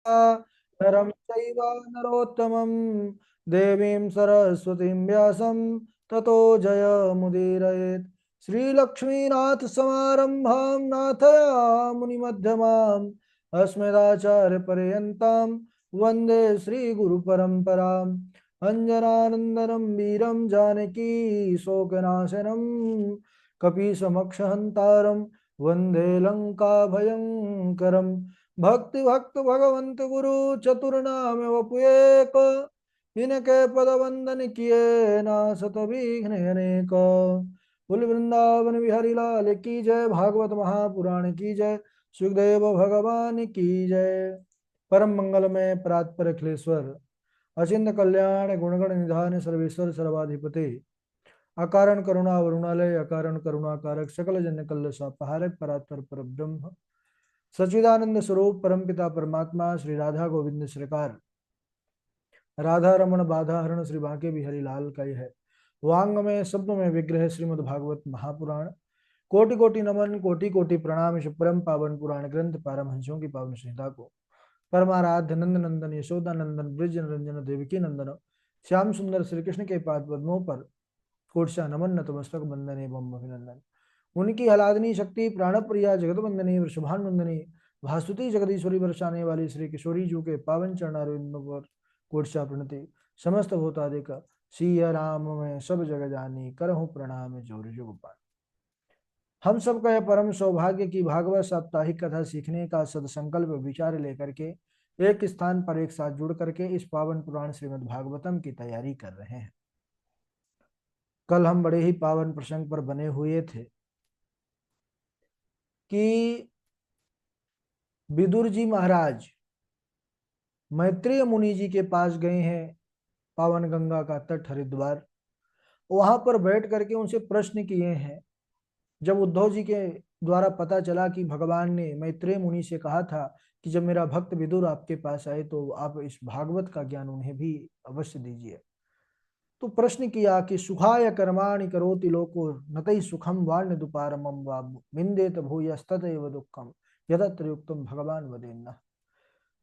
नरं चैव नरोत्तमं देवीं सरस्वतीं व्यासं ततो जयमुदीरयेत्। श्रीलक्ष्मीनाथ समारंभां नाथया मुनिमध्यमाम् अस्मदाचार्यपर्यन्तां वन्दे श्रीगुरुपरम्पराम्। अञ्जनानन्दनं वीरं जानकी शोकनाशनं कपीशमक्षहन्तारं वन्दे लङ्काभयङ्करम्। भक्ति भक्त भगवंत गुरु चतुर्नाम वपुएक, इनके पद वंदन किए ना सत विघ्न अनेक। कुल वृंदावन बिहारी लाल की जय, भागवत महापुराण की जय, सुखदेव भगवान की जय। परम मंगल में परात्पर अखिलेश्वर, अचिंत कल्याण गुणगण निधान सर्वेश्वर सर्वाधिपति, अकारण करुणा वरुणालय, अकारण करुणा कारक, सकल जन कल्ल सापहारक, परात्पर पर ब्रह्म सच्चिदानंद स्वरूप परमपिता परमात्मा श्री राधा गोविंद सरकार, राधा रमण बाधा हरण श्री बांके बिहारी लाल का है। वांग में शब्द में विग्रह श्रीमद् भागवत महापुराण। कोटि कोटि नमन कोटि कोटि प्रणाम। इस परम पावन पुराण ग्रंथ पारमहंसों की पावन संहिता को परमाराध्य नंद नंदन यशोदा नंदन ब्रज रंजन देवकी नंदन श्याम सुंदर श्री कृष्ण के पाद पद्मों पर कोटशा नमन नतमस्तक बंदन एवं अभिनंदन। उनकी हलादनी शक्ति प्राण प्रिया जगत वंदनी वृषभानुवंदनी भासुती जगदीश्वरी बरसाने वाली श्री किशोरी जू के पावन चरणारविंदों पर कोटशा प्रणति। समस्त भूतादिक सिया राम में सब जग जानी, करहूँ प्रणाम जोर जुग पान। हम सब का यह परम सौभाग्य की भागवत साप्ताहिक कथा सीखने का सदसंकल्प विचार लेकर के एक स्थान पर एक साथ जुड़ करके इस पावन पुराण श्रीमद् भागवतम की तैयारी कर रहे हैं। कल हम बड़े ही पावन प्रसंग पर बने हुए थे कि विदुर जी महाराज मैत्रेय मुनि जी के पास गए हैं, पावन गंगा का तट हरिद्वार। वहां पर बैठ करके उनसे प्रश्न किए हैं। जब उद्धव जी के द्वारा पता चला कि भगवान ने मैत्रेय मुनि से कहा था कि जब मेरा भक्त विदुर आपके पास आए तो आप इस भागवत का ज्ञान उन्हें भी अवश्य दीजिए, तो प्रश्न किया कि सुखाय कर्माणि करोति लोको नतई सुखम वाण्य दुपारमम वा विंदेत भूयस्ततैव दुःखम यदत्र युक्तम भगवान वदेन्न।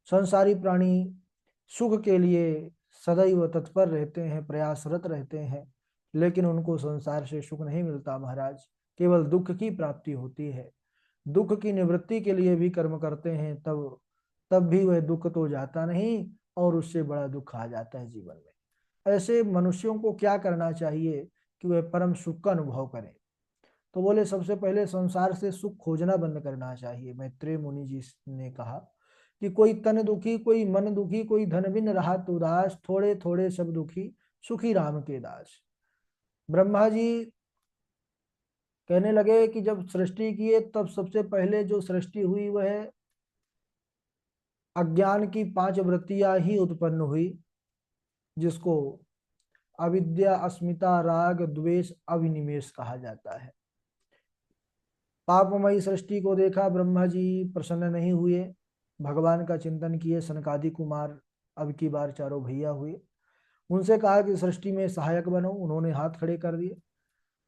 संसारी प्राणी सुख के लिए सदैव तत्पर रहते हैं, प्रयासरत रहते हैं, लेकिन उनको संसार से सुख नहीं मिलता महाराज, केवल दुख की प्राप्ति होती है। दुख की निवृत्ति के लिए भी कर्म करते हैं, तब तब भी वह दुख तो जाता नहीं और उससे बड़ा दुख आ जाता है जीवन में। ऐसे मनुष्यों को क्या करना चाहिए कि वह परम सुख का अनुभव करें? तो बोले सबसे पहले संसार से सुख खोजना बंद करना चाहिए। मैत्रेय मुनि जी ने कहा कि कोई तन दुखी, कोई मन दुखी, कोई धन बिन राहत उदास, थोड़े थोड़े सब दुखी, सुखी राम के दास। ब्रह्मा जी कहने लगे कि जब सृष्टि किए तब सबसे पहले जो सृष्टि हुई वह अज्ञान की 5 वृत्तियां ही उत्पन्न हुई, जिसको अविद्या, अस्मिता, राग, द्वेष, अविनिवेश कहा जाता है। पापमयी सृष्टि को देखा, ब्रह्मा जी प्रसन्न नहीं हुए, भगवान का चिंतन किए। सनकादि कुमार अब की बार चारों भैया हुए, उनसे कहा कि सृष्टि में सहायक बनो, उन्होंने हाथ खड़े कर दिए।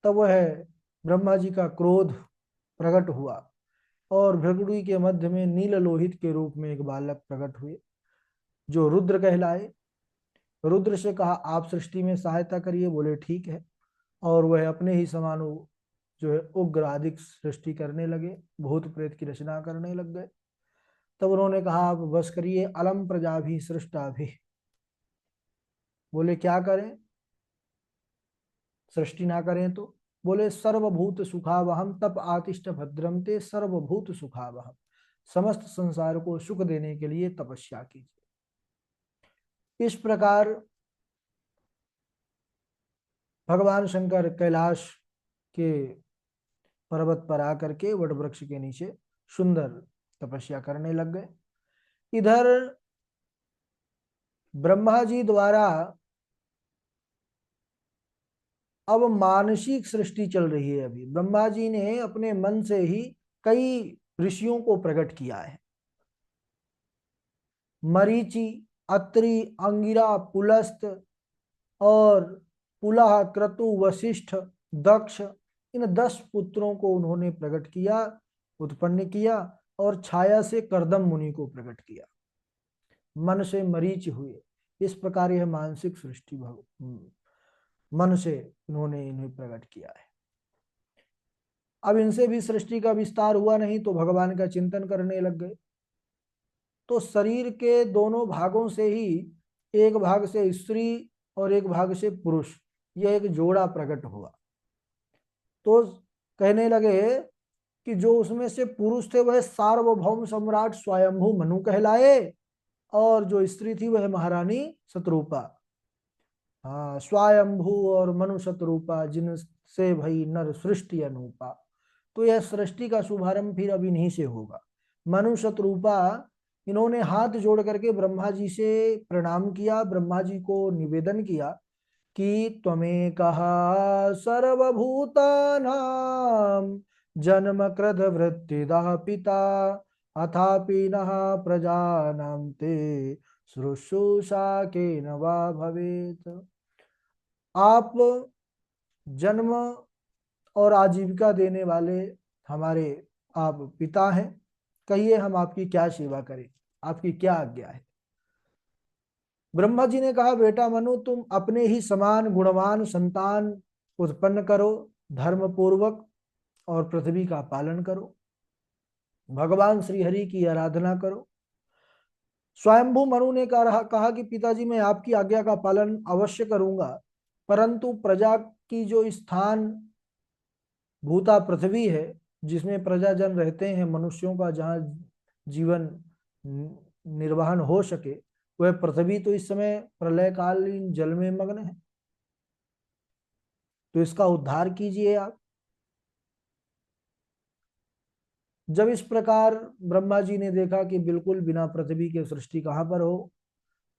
तब वह ब्रह्मा जी का क्रोध प्रकट हुआ और भृगुड़ी के मध्य में नील लोहित के रूप में एक बालक प्रकट हुए जो रुद्र कहलाए। रुद्र से कहा आप सृष्टि में सहायता करिए, बोले ठीक है। और वह अपने ही समानु जो है उग्र आदि सृष्टि करने लगे, भूत प्रेत की रचना करने लग गए। तब उन्होंने कहा आप बस करिए, अलम प्रजा भी सृष्टा भी। बोले क्या करें, सृष्टि ना करें तो? बोले सर्वभूत सुखावहम तप आतिष्ठ भद्रम ते सर्वभूत सुखावहम। समस्त संसार को सुख देने के लिए तपस्या कीजिए। इस प्रकार भगवान शंकर कैलाश के पर्वत पर आकर के वट वृक्ष के नीचे सुंदर तपस्या करने लग गए। इधर ब्रह्मा जी द्वारा अब मानसिक सृष्टि चल रही है। अभी ब्रह्मा जी ने अपने मन से ही कई ऋषियों को प्रकट किया है। मरीचि, अत्रि, अंगिरा, पुलस्त और पुलह, क्रतु, वशिष्ठ, दक्ष, इन 10 पुत्रों को उन्होंने प्रकट किया, उत्पन्न किया और छाया से करदम मुनि को प्रकट किया। मन से मरीच हुए। इस प्रकार यह मानसिक सृष्टि मन से उन्होंने इन्हें प्रकट किया है। अब इनसे भी सृष्टि का विस्तार हुआ नहीं तो भगवान का चिंतन करने लग गए। तो शरीर के दोनों भागों से ही एक भाग से स्त्री और एक भाग से पुरुष, यह एक जोड़ा प्रकट हुआ। तो कहने लगे कि जो उसमें से पुरुष थे वह सार्वभौम सम्राट स्वयंभू मनु कहलाए, और जो स्त्री थी वह महारानी शतरूपा। हाँ, स्वयंभू और मनु शतरूपा, जिनसे भई नर सृष्टि अनूपा। तो यह सृष्टि का शुभारंभ फिर अब इन्हीं से होगा। मनु शतरूपा, इन्होंने हाथ जोड़ करके ब्रह्मा जी से प्रणाम किया, ब्रह्मा जी को निवेदन किया कि त्वमें कहा सर्वभूतानां जन्म कृत वृत्तिदा पिता, अथापि नः प्रजानां ते शुश्रूषा केन वा भवेत्। आप जन्म और आजीविका देने वाले हमारे आप पिता हैं, कहिए हम आपकी क्या सेवा करें, आपकी क्या आज्ञा है। ब्रह्मा जी ने कहा, बेटा मनु, तुम अपने ही समान गुणवान संतान उत्पन्न करो, धर्म पूर्वक, और पृथ्वी का पालन करो, भगवान श्री हरि की आराधना करो। स्वयंभू मनु ने कहा कि पिताजी मैं आपकी आज्ञा का पालन अवश्य करूंगा, परंतु प्रजा की जो स्थान भूता पृथ्वी है, जिसमें प्रजाजन रहते हैं, मनुष्यों का जहाँ जीवन निर्वहन हो सके, वह पृथ्वी तो इस समय प्रलयकालीन जल में मग्न है, तो इसका उद्धार कीजिए आप। जब इस प्रकार ब्रह्मा जी ने देखा कि बिल्कुल बिना पृथ्वी के सृष्टि कहाँ पर हो,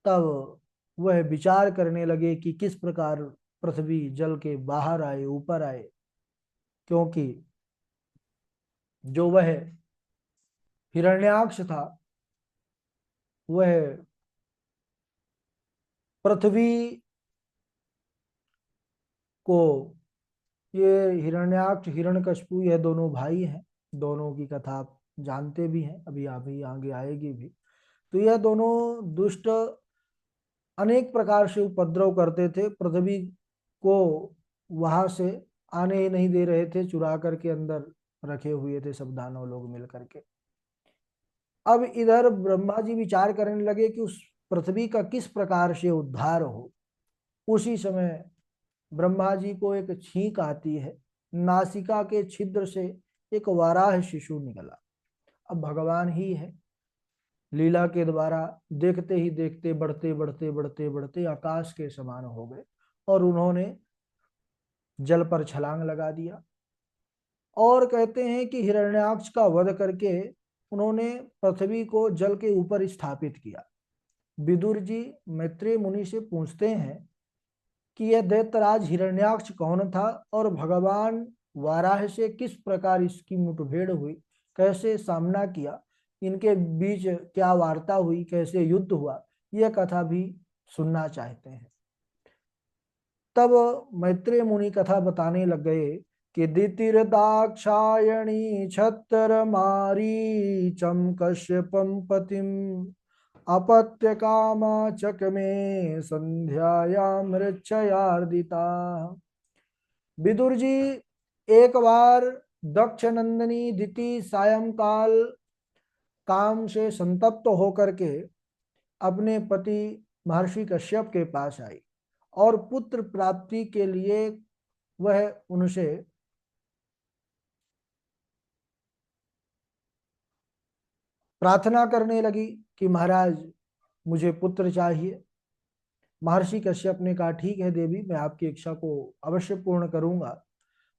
तब वह विचार करने लगे कि किस प्रकार पृथ्वी जल के बाहर आए, ऊपर आए, क्योंकि जो वह हिरण्याक्ष था वह पृथ्वी को, ये हिरण्याक्ष हिरण्यकशिपु यह दोनों भाई हैं, दोनों की कथा आप जानते भी हैं, अभी आगे आएगी भी। तो यह दोनों दुष्ट अनेक प्रकार से उपद्रव करते थे, पृथ्वी को वहां से आने ही नहीं दे रहे थे, चुरा करके अंदर रखे हुए थे सब दानव लोग मिल करके। अब इधर ब्रह्मा जी विचार करने लगे कि उस पृथ्वी का किस प्रकार से उद्धार हो। उसी समय ब्रह्मा जी को एक छींक आती है, नासिका के छिद्र से एक वाराह शिशु निकला। अब भगवान ही है, लीला के द्वारा देखते ही देखते बढ़ते बढ़ते बढ़ते बढ़ते आकाश के समान हो गए, और उन्होंने जल पर छलांग लगा दिया। और कहते हैं कि हिरण्याक्ष का वध करके उन्होंने पृथ्वी को जल के ऊपर स्थापित किया। विदुर जी मैत्रेय मुनि से पूछते हैं कि यह दैत्यराज हिरण्याक्ष कौन था, और भगवान वाराह से किस प्रकार इसकी मुठभेड़ हुई, कैसे सामना किया, इनके बीच क्या वार्ता हुई, कैसे युद्ध हुआ, यह कथा भी सुनना चाहते हैं। तब मैत्रेय मुनि कथा बताने लग गए कि दितिर दाक्षायणी छत्र मारीचम कश्यपम पतिम अपत्य कामा चकमे संध्यायां मृच्छयार्दिता। विदुर जी एक बार दक्ष नंदिनी दिति सायंकाल काम से संतप्त होकर के अपने पति महर्षि कश्यप के पास आई, और पुत्र प्राप्ति के लिए वह उनसे प्रार्थना करने लगी कि महाराज मुझे पुत्र चाहिए। महर्षि कश्यप ने कहा, ठीक है देवी, मैं आपकी इच्छा को अवश्य पूर्ण करूंगा,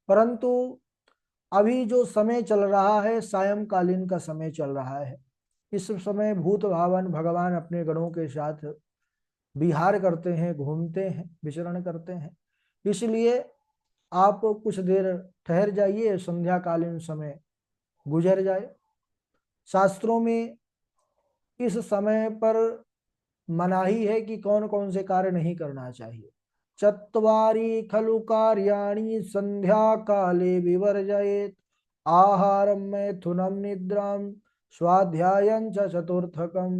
परंतु अभी जो समय चल रहा है सायंकालीन का समय चल रहा है, इस समय भूत भावन भगवान अपने गणों के साथ विहार करते हैं, घूमते हैं, विचरण करते हैं, इसलिए आप कुछ देर ठहर जाइए, संध्याकालीन समय गुजर जाए। शास्त्रों में इस समय पर मनाही है कि कौन कौन से कार्य नहीं करना चाहिए। चत्वारि खलु कार्याणि संध्या काले विवर्जयेत्, आहारम मैथुनम निद्राम स्वाध्यायं च चतुर्थकम।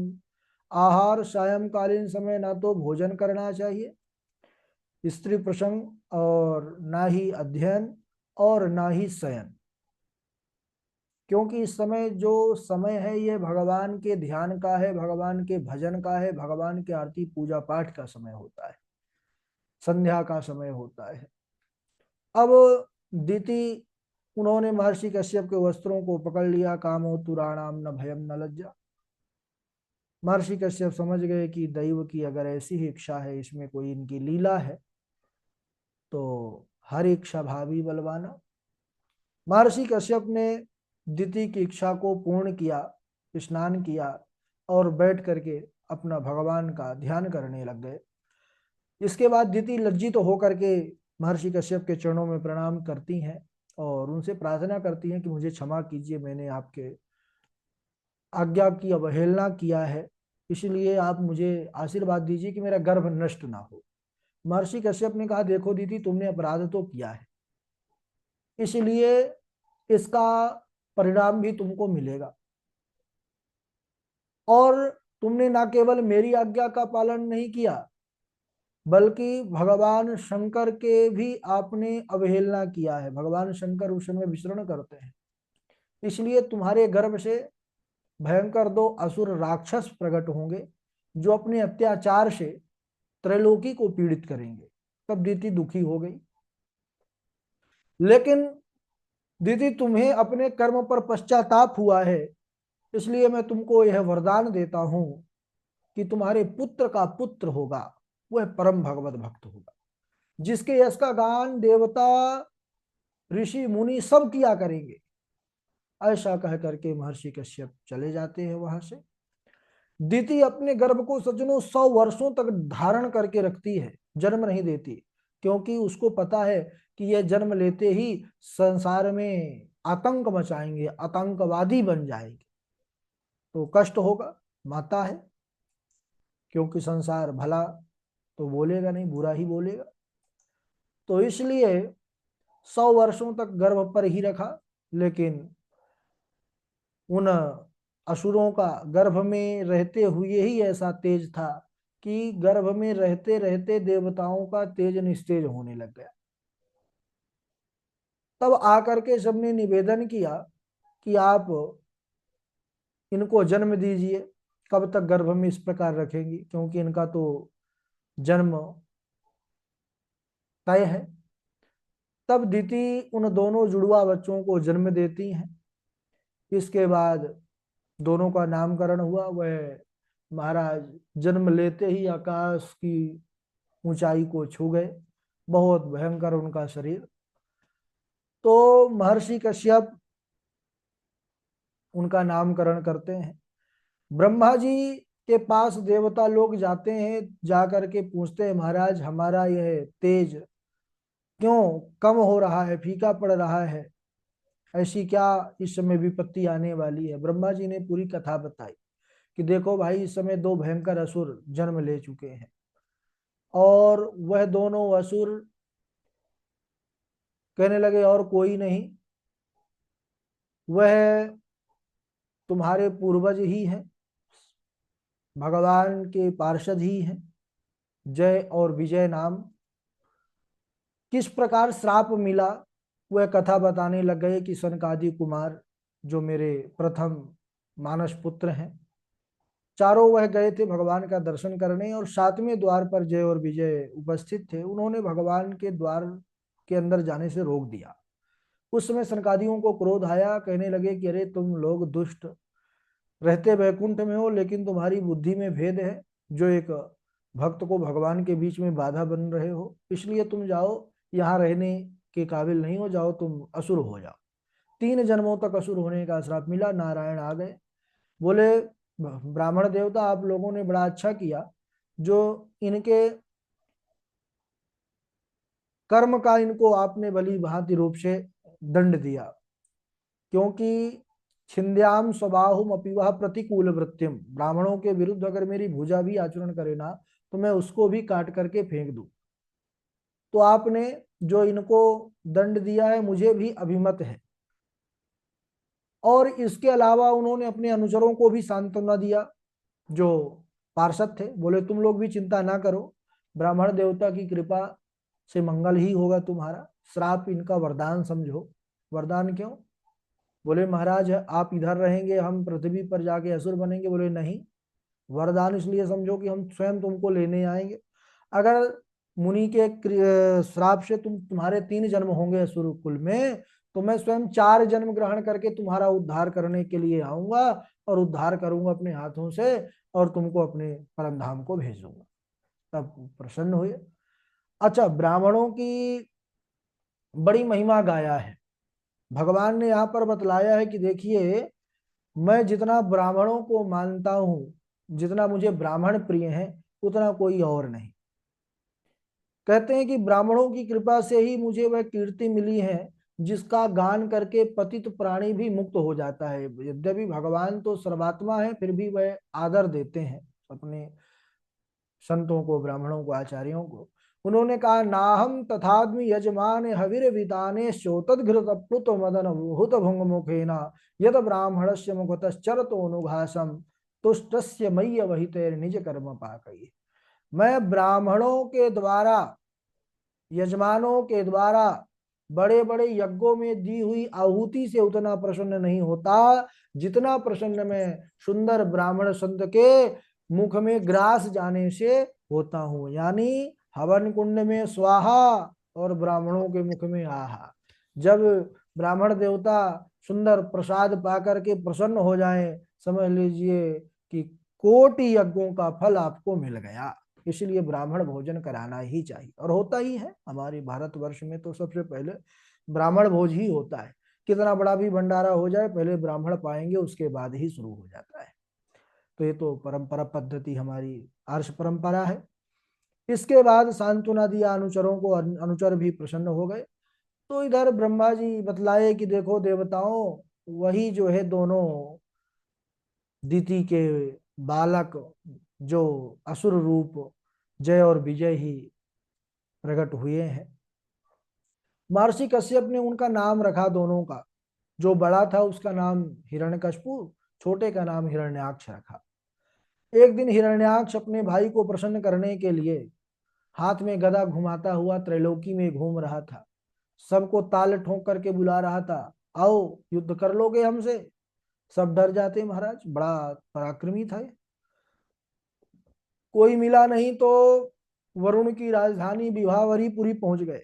आहार सायंकालीन समय ना तो भोजन करना चाहिए, स्त्री प्रसंग, और ना ही अध्ययन, और ना ही शयन। क्योंकि इस समय जो समय है ये भगवान के ध्यान का है, भगवान के भजन का है, भगवान के आरती पूजा पाठ का समय होता है, संध्या का समय होता है। अब दीति उन्होंने महर्षि कश्यप के वस्त्रों को पकड़ लिया। कामो तुराणाम न भयम न लज्जा। महर्षि कश्यप समझ गए कि दैव की अगर ऐसी ही इच्छा है, इसमें कोई इनकी लीला है, तो हर इच्छा भावी बलवाना। महर्षि कश्यप ने दिति की इच्छा को पूर्ण किया, स्नान किया और बैठ करके अपना भगवान का ध्यान करने लग गए। इसके बाद दिति लज्जित तो होकर के महर्षि कश्यप के चरणों में प्रणाम करती हैं और उनसे प्रार्थना करती हैं कि मुझे क्षमा कीजिए, मैंने आपके आज्ञा की अवहेलना किया है, इसलिए आप मुझे आशीर्वाद दीजिए कि मेरा गर्भ नष्ट ना हो। महर्षि कश्यप ने कहा, देखो दीदी, तुमने अपराध तो किया है, इसलिए इसका परिणाम भी तुमको मिलेगा। और तुमने ना केवल मेरी आज्ञा का पालन नहीं किया, बल्कि भगवान शंकर के भी आपने अवहेलना किया है। भगवान शंकर उस समय विचरण करते हैं, इसलिए तुम्हारे गर्भ से भयंकर दो असुर राक्षस प्रकट होंगे, जो अपने अत्याचार से त्रैलोकी को पीड़ित करेंगे। तब दीति दुखी हो गई। लेकिन दीदी, तुम्हें अपने कर्म पर पश्चाताप हुआ है, इसलिए मैं तुमको यह वरदान देता हूं कि तुम्हारे पुत्र का पुत्र होगा, वह परम भगवत भक्त होगा, जिसके यश का गान देवता ऋषि मुनि सब किया करेंगे। ऐसा कह करके महर्षि कश्यप चले जाते हैं वहां से। दीति अपने गर्भ को सज्जनों 100 वर्षों तक धारण करके रखती है, जन्म नहीं देती, क्योंकि उसको पता है कि यह जन्म लेते ही संसार में आतंक मचाएंगे, आतंकवादी बन जाएंगे, तो कष्ट होगा। माता है, क्योंकि संसार भला तो बोलेगा नहीं, बुरा ही बोलेगा, तो इसलिए 100 वर्षों तक गर्भ पर ही रखा। लेकिन उन असुरों का गर्भ में रहते हुए ही ऐसा तेज था कि गर्भ में रहते रहते देवताओं का तेज निस्तेज होने लग गया। तब आकर के सबने निवेदन किया कि आप इनको जन्म दीजिए। कब तक गर्भ में इस प्रकार रखेंगी, क्योंकि इनका तो जन्म तय है। तब दीति उन दोनों जुड़वा बच्चों को जन्म देती हैं। इसके बाद दोनों का नामकरण हुआ। वह महाराज जन्म लेते ही आकाश की ऊंचाई को छू गए, बहुत भयंकर उनका शरीर। तो महर्षि कश्यप उनका नामकरण करते हैं। ब्रह्मा जी के पास देवता लोग जाते हैं, जाकर के पूछते हैं, महाराज हमारा यह तेज क्यों कम हो रहा है, फीका पड़ रहा है, ऐसी क्या इस समय विपत्ति आने वाली है। ब्रह्मा जी ने पूरी कथा बताई कि देखो भाई, इस समय दो भयंकर असुर जन्म ले चुके हैं, और वह दोनों असुर कहने लगे और कोई नहीं, वह तुम्हारे पूर्वज ही हैं, भगवान के पार्षद ही हैं, जय और विजय नाम। किस प्रकार श्राप मिला वह कथा बताने लग गए कि सनकादि कुमार, जो मेरे प्रथम मानस पुत्र हैं, चारों वह गए थे भगवान का दर्शन करने, और 7वें द्वार पर जय और विजय उपस्थित थे। उन्होंने भगवान के द्वार के अंदर जाने से रोक दिया। उस समय सनकादियों को क्रोध आया, कहने लगे कि अरे तुम लोग दुष्ट, रहते वैकुंठ में हो, लेकिन तुम्हारी बुद्धि में भेद है, जो एक भक्त को भगवान के बीच में बाधा बन रहे हो, इसलिए तुम जाओ, यहाँ रहने के काबिल नहीं हो, जाओ तुम असुर हो जाओ। 3 जन्मों तक असुर होने का श्राप मिला। नारायण आ गए, बोले ब्राह्मण देवता, आप लोगों ने बड़ा अच्छा किया, जो इनके कर्म का इनको आपने भली भांति रूप से दंड दिया, क्योंकि छिंद्याम स्वबाहुम अपि वह प्रतिकूल वृत्तिम, ब्राह्मणों के विरुद्ध अगर मेरी भुजा भी आचरण करे ना, तो मैं उसको भी काट करके फेंक दूं। तो आपने जो इनको दंड दिया है मुझे भी अभिमत है। और इसके अलावा उन्होंने अपने अनुचरों को भी सांत्वना दिया, जो पार्षद थे। बोले तुम लोग भी चिंता ना करो, ब्राह्मण देवता की कृपा से मंगल ही होगा तुम्हारा, श्राप इनका वरदान समझो। वरदान क्यों? बोले महाराज आप इधर रहेंगे, हम पृथ्वी पर जाके असुर बनेंगे। बोले नहीं, वरदान इसलिए समझो कि हम स्वयं तुमको लेने आएंगे। अगर मुनि के श्राप से तुम्हारे 3 जन्म होंगे असुर कुल में, तो मैं स्वयं 4 जन्म ग्रहण करके तुम्हारा उद्धार करने के लिए आऊंगा, और उद्धार करूंगा अपने हाथों से, और तुमको अपने परम धाम को भेजूंगा। तब प्रसन्न हुए। अच्छा, ब्राह्मणों की बड़ी महिमा गाया है भगवान ने यहाँ पर बतलाया है कि देखिए, मैं जितना ब्राह्मणों को मानता हूं, जितना मुझे ब्राह्मण प्रिय है, उतना कोई और नहीं। कहते हैं कि ब्राह्मणों की कृपा से ही मुझे वह कीर्ति मिली है जिसका गान करके पतित प्राणी भी मुक्त हो जाता है। यद्यपि भगवान तो सर्वात्मा है, फिर भी वह आदर देते हैं अपने संतों को, ब्राह्मणों को, आचार्यों को। उन्होंने कहा, नाहम तथाद्मि यजमान हविर विताने शोतद्घृत प्लुत मदन भूत भुंग मुखेना यद ब्राह्मणस्य मुखतश्चरतो अनुघासम तुष्टस्य मय्य वहितेर निज कर्म पाकई। मैं ब्राह्मणों के द्वारा, यजमानों के द्वारा बड़े बड़े यज्ञों में दी हुई आहुति से उतना प्रसन्न नहीं होता जितना प्रसन्न मैं सुंदर ब्राह्मण संत के मुख में ग्रास जाने से होता हूं। यानी हवन कुंड में स्वाहा और ब्राह्मणों के मुख में आहा। जब ब्राह्मण देवता सुंदर प्रसाद पाकर के प्रसन्न हो जाएं, समझ लीजिए कि कोटि यज्ञों का फल आपको मिल गया। इसलिए ब्राह्मण भोजन कराना ही चाहिए, और होता ही है। हमारे भारतवर्ष में तो सबसे पहले ब्राह्मण भोज ही होता है। कितना बड़ा भी भंडारा हो जाए, पहले ब्राह्मण पाएंगे, उसके बाद ही शुरू हो जाता है। तो ये तो परंपरा पद्धति हमारी आर्ष परंपरा है। इसके बाद सांत्वना दिया अनुचरों को, अनुचर भी प्रसन्न हो गए। तो इधर ब्रह्मा जी बतलाए कि देखो देवताओं, वही जो है दोनों दिति के बालक, जो असुर रूप जय और विजय ही प्रकट हुए हैं। महर्षि कश्यप ने उनका नाम रखा दोनों का। जो बड़ा था उसका नाम हिरण्यकशिपु, छोटे का नाम हिरण्याक्ष रखा। एक दिन हिरण्याक्ष अपने भाई को प्रसन्न करने के लिए हाथ में गदा घुमाता हुआ त्रैलोकी में घूम रहा था। सबको ताल ठोक करके बुला रहा था, आओ युद्ध कर लोगे हमसे। सब डर जाते महाराज, बड़ा पराक्रमी था। कोई मिला नहीं तो वरुण की राजधानी विवाहवरीपुरी पहुंच गए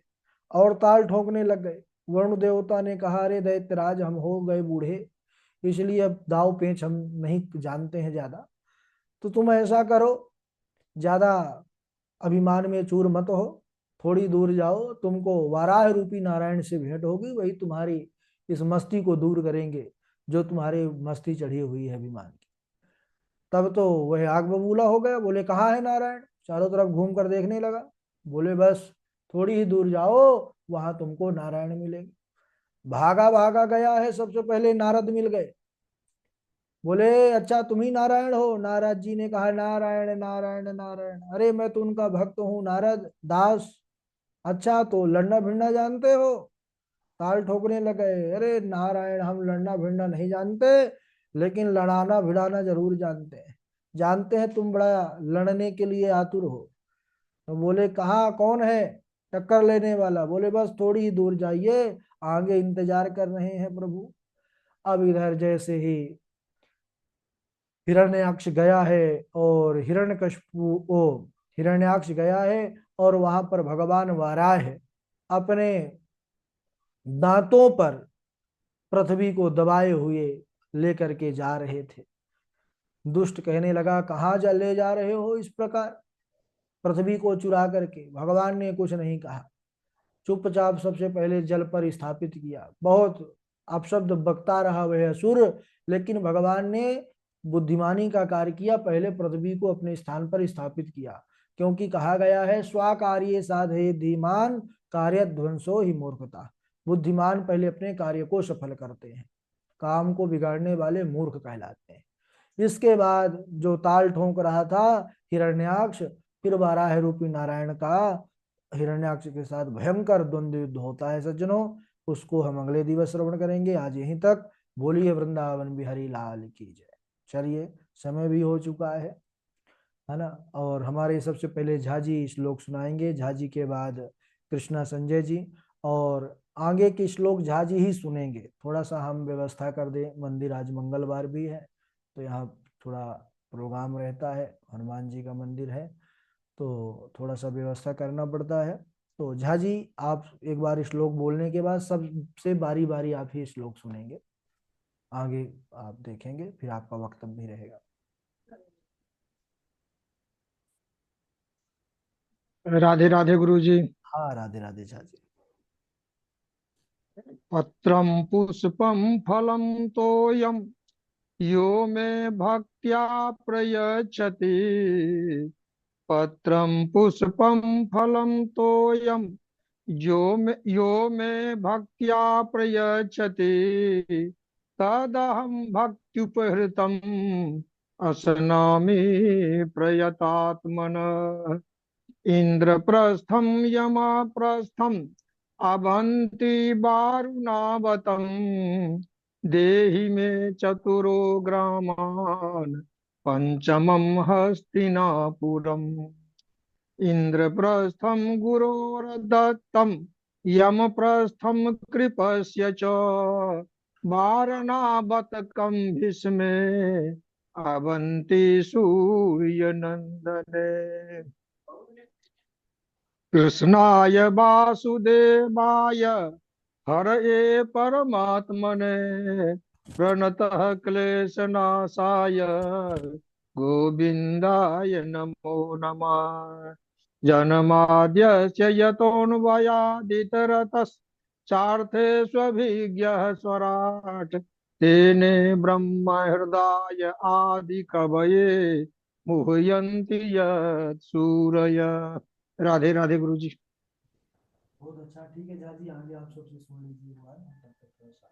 और ताल ठोकने लग गए। वरुण देवता ने कहा, अरे दैत्यराज, हम हो गए बूढ़े, इसलिए अब दाव पेच हम नहीं जानते हैं ज्यादा। तो तुम ऐसा करो, ज्यादा अभिमान में चूर मत हो, थोड़ी दूर जाओ, तुमको वाराह रूपी नारायण से भेंट होगी, वही तुम्हारी इस मस्ती को दूर करेंगे जो तुम्हारे मस्ती चढ़ी हुई है अभिमान की। तब तो वह आग बबूला हो गया। बोले कहाँ है नारायण? चारों तरफ घूम कर देखने लगा। बोले बस थोड़ी ही दूर जाओ, वहां तुमको नारायण मिलेंगे। भागा भागा गया है, सबसे पहले नारद मिल गए। बोले अच्छा तुम ही नारायण हो? नारद जी ने कहा, नारायण नारायण नारायण, अरे मैं तो उनका भक्त हूँ, नारद दास। अच्छा तो लड़ना भिड़ना जानते हो? ताल ठोकने लगे, अरे नारायण, हम लड़ना भिड़ना नहीं जानते, लेकिन लड़ाना भिड़ाना जरूर जानते हैं। जानते हैं तुम बड़ा लड़ने के लिए आतुर हो। तो बोले कहाँ, कौन है टक्कर लेने वाला? बोले बस थोड़ी ही दूर जाइए, आगे इंतजार कर रहे हैं प्रभु। अब इधर जैसे ही हिरण्याक्ष गया है और हिरण्यकशिपु ओ हिरण्याक्ष गया है, और वहां पर भगवान वाराह है अपने दांतों पर पृथ्वी को दबाए हुए लेकर के जा रहे थे। दुष्ट कहने लगा, कहाँ जा ले जा रहे हो इस प्रकार पृथ्वी को चुरा करके? भगवान ने कुछ नहीं कहा, चुपचाप सबसे पहले जल पर स्थापित किया। बहुत अपशब्द बकता रहा वह असुर, लेकिन भगवान ने बुद्धिमानी का कार्य किया, पहले पृथ्वी को अपने स्थान पर स्थापित किया। क्योंकि कहा गया है, स्वाकार्ये साधये धीमान कार्य ध्वंसो ही मूर्खता। बुद्धिमान पहले अपने कार्य को सफल करते हैं, काम को बिगाड़ने वाले मूर्ख कहलाते हैं। इसके बाद जो ताल ठोंक रहा था हिरण्याक्ष, फिर वाराह रूपी नारायण का हिरण्याक्ष के साथ भयंकर द्वंद्व युद्ध होता है सज्जनों। उसको हम अगले दिवस श्रवण करेंगे। आज यहीं तक। बोलिए वृंदावन बिहारी लाल की जय। चलिए समय भी हो चुका है। है ना। और हमारे सबसे पहले झा जी श्लोक सुनाएंगे, झा जी के बाद कृष्णा संजय जी, और आगे के श्लोक झा जी ही सुनेंगे। थोड़ा सा हम व्यवस्था कर दें, मंदिर आज मंगलवार भी है तो यहाँ थोड़ा प्रोग्राम रहता है, हनुमान जी का मंदिर है तो थोड़ा सा व्यवस्था करना पड़ता है। तो झा जी आप एक बार श्लोक बोलने के बाद सबसे बारी बारी आप ही श्लोक सुनेंगे, आगे आप देखेंगे, फिर आपका वक्तव्य भी रहेगा। राधे राधे गुरु जी। हाँ राधे राधे झा जी। पत्रम पुष्पम फलम तोयम यो मे भक्त्या प्रयच्छति। पत्रम पुष्पम फलम तोयम यो मे भक्त्या प्रयच्छति। तदहं भक्त्युपहृतम् असनामि प्रयतात्मनः। इंद्रप्रस्थम यमप्रस्थम अवंति वारुणावतम। देहि मे चतुरो ग्रामान पंचमं हस्तिनापुरम्। इंद्रप्रस्थम गुरोर्दत्तम यमप्रस्थम कृपस्य च। वारणावतकं भीष्मे अवंति सूर्यनंदने। कृष्णाय वासुदेवाय हरये परमात्मने प्रणतः क्लेशनाशाय गोविन्दाय नमो नमः। जन्माद्यस्य यतोऽन्वयादितरतश्चार्थेष्वभिज्ञः स्वराट् तेने ब्रह्महृदाय आदिकवये मुह्यन्ति यत् सूरय। राधे राधे गुरु जी। बहुत अच्छा, ठीक है झा जी, आगे आप सबसे सुन लीजिए एक बार, तब तक थोड़ा सा